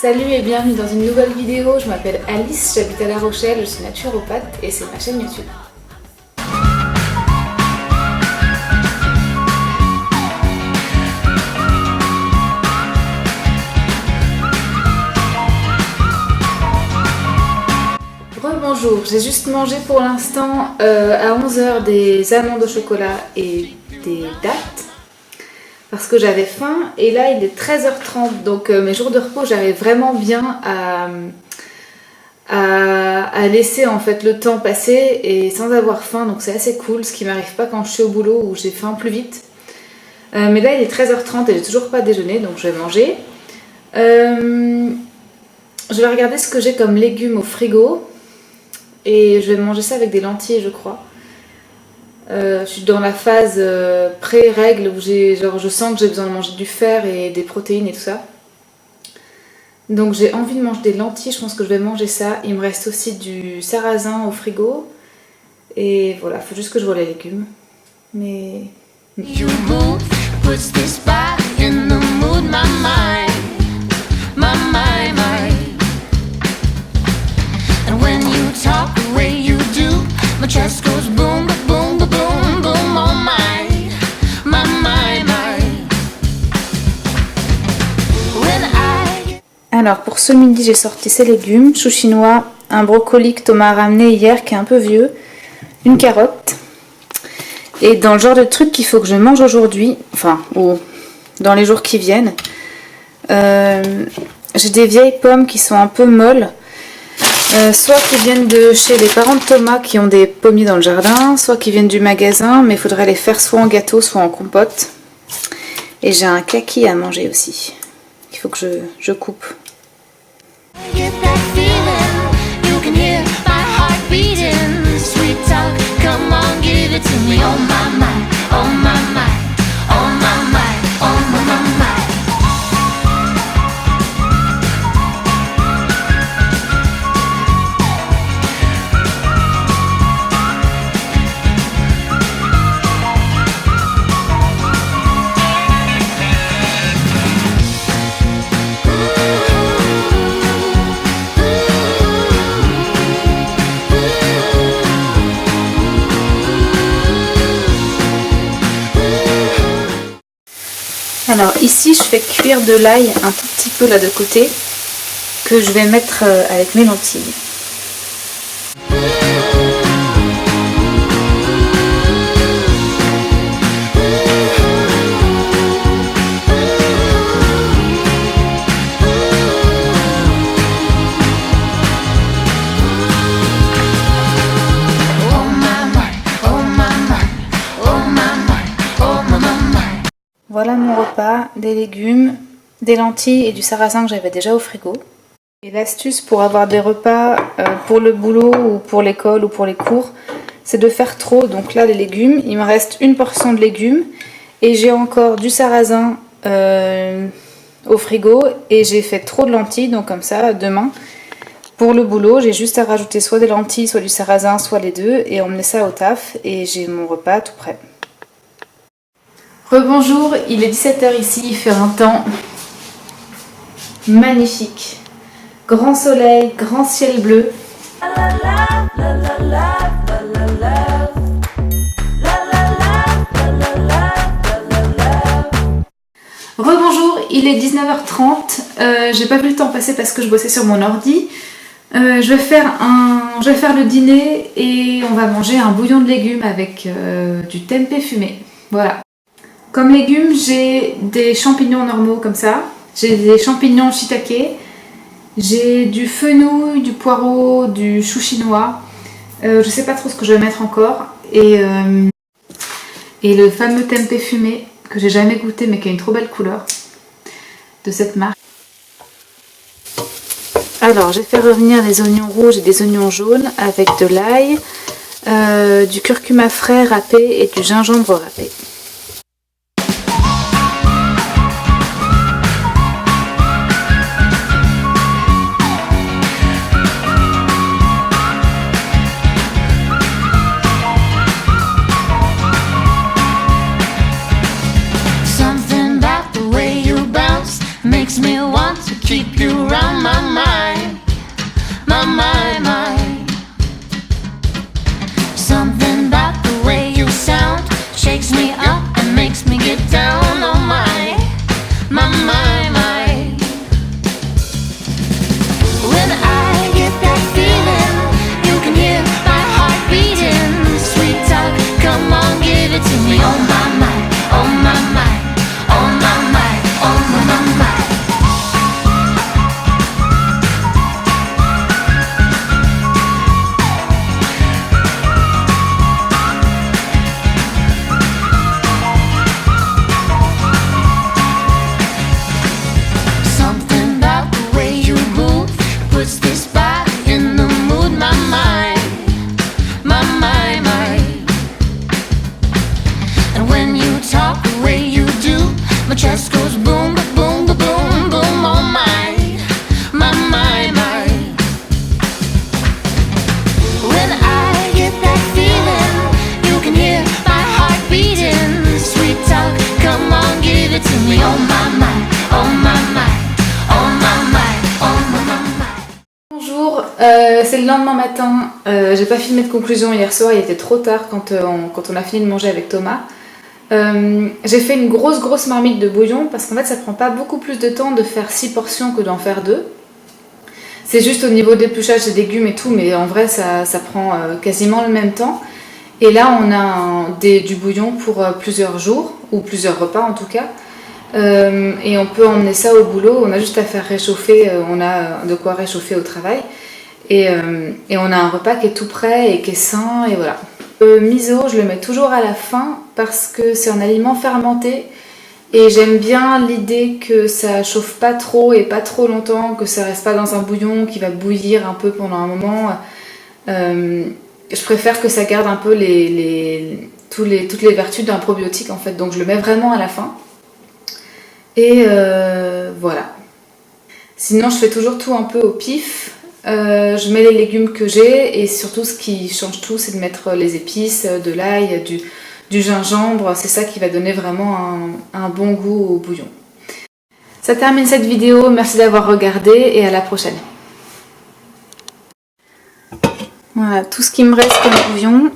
Salut et bienvenue dans une nouvelle vidéo, je m'appelle Alice, j'habite à La Rochelle, je suis naturopathe et c'est ma chaîne YouTube. Rebonjour, j'ai juste mangé pour l'instant à 11 h des amandes au chocolat et des dattes. Parce que j'avais faim et là il est 13 h 30 donc mes jours de repos j'arrive vraiment bien à laisser en fait le temps passer et sans avoir faim, donc c'est assez cool, ce qui m'arrive pas quand je suis au boulot où j'ai faim plus vite. Mais là il est 13 h 30 et j'ai toujours pas déjeuné donc je vais manger. Je vais regarder ce que j'ai comme légumes au frigo et je vais manger ça avec des lentilles je crois. Je suis dans la phase pré-règle où je sens que j'ai besoin de manger du fer et des protéines et tout ça. Donc j'ai envie de manger des lentilles, je pense que je vais manger ça. Il me reste aussi du sarrasin au frigo. Et voilà, il faut juste que je vois les légumes. Mais... Alors pour ce midi j'ai sorti ces légumes, chou chinois, un brocoli que Thomas a ramené hier qui est un peu vieux, une carotte. Et dans le genre de truc qu'il faut que je mange aujourd'hui, enfin ou dans les jours qui viennent, j'ai des vieilles pommes qui sont un peu molles, soit qui viennent de chez les parents de Thomas qui ont des pommiers dans le jardin, soit qui viennent du magasin, mais il faudrait les faire soit en gâteau, soit en compote. Et j'ai un kaki à manger aussi, il faut que je coupe. Get that feeling, you can hear my heart beating. Sweet talk, come on, give it to me. Oh my mind, oh my mind, oh my mind, oh my mind. Alors ici je fais cuire de l'ail un tout petit peu là de côté que je vais mettre avec mes lentilles. Voilà mon repas, des légumes, des lentilles et du sarrasin que j'avais déjà au frigo. Et l'astuce pour avoir des repas pour le boulot ou pour l'école ou pour les cours, c'est de faire trop. Donc là les légumes, il me reste une portion de légumes et j'ai encore du sarrasin au frigo et j'ai fait trop de lentilles. Donc comme ça, demain, pour le boulot, j'ai juste à rajouter soit des lentilles, soit du sarrasin, soit les deux et emmener ça au taf et j'ai mon repas tout prêt. Rebonjour, il est 17 h ici, il fait un temps magnifique. Grand soleil, grand ciel bleu. Rebonjour, il est 19 h 30. J'ai pas vu le temps passer parce que je bossais sur mon ordi. Je vais faire le dîner et on va manger un bouillon de légumes avec du tempeh fumé. Voilà. Comme légumes, j'ai des champignons normaux comme ça, j'ai des champignons shiitake, j'ai du fenouil, du poireau, du chou chinois, je sais pas trop ce que je vais mettre encore, et le fameux tempeh fumé que j'ai jamais goûté mais qui a une trop belle couleur de cette marque. Alors j'ai fait revenir des oignons rouges et des oignons jaunes avec de l'ail, du curcuma frais râpé et du gingembre râpé. Something about the way you bounce makes me want to keep you around. Something about the way you sound shakes me up and makes me get down. Oh my, my, my, my. When I get that feeling, you can hear my heart beating. Sweet talk, come on, give it to me. Oh my, my, oh my, my, oh my, my, oh my, my, my. Something about the way you move puts this body in the mood. My mind, my, my, my. And when you talk the way you do, my chest goes boom, ba boom, ba boom, boom. Oh my, my, my, my. When I get that feeling, you can hear my heart beating. Sweet talk, come on, give it to me. Oh my, my, oh my, my, oh my, my, oh my, my, my. Bonjour, c'est le lendemain matin. J'ai pas filmé de conclusion hier soir, il était trop tard quand on a fini de manger avec Thomas. J'ai fait une grosse marmite de bouillon parce qu'en fait ça prend pas beaucoup plus de temps de faire 6 portions que d'en faire 2. C'est juste au niveau d'épluchage des légumes et tout, mais en vrai ça prend quasiment le même temps. Et là on a du bouillon pour plusieurs jours, ou plusieurs repas en tout cas. Et on peut emmener ça au boulot, on a juste à faire réchauffer, on a de quoi réchauffer au travail. Et on a un repas qui est tout prêt et qui est sain, et voilà. Le miso, je le mets toujours à la fin parce que c'est un aliment fermenté et j'aime bien l'idée que ça chauffe pas trop et pas trop longtemps, que ça reste pas dans un bouillon qui va bouillir un peu pendant un moment. Je préfère que ça garde un peu toutes les vertus d'un probiotique en fait, donc je le mets vraiment à la fin. Et voilà. Sinon je fais toujours tout un peu au pif. Je mets les légumes que j'ai et surtout ce qui change tout c'est de mettre les épices, de l'ail, du gingembre, c'est ça qui va donner vraiment un bon goût au bouillon. Ça termine cette vidéo, merci d'avoir regardé et à la prochaine. Voilà tout ce qui me reste comme bouillon.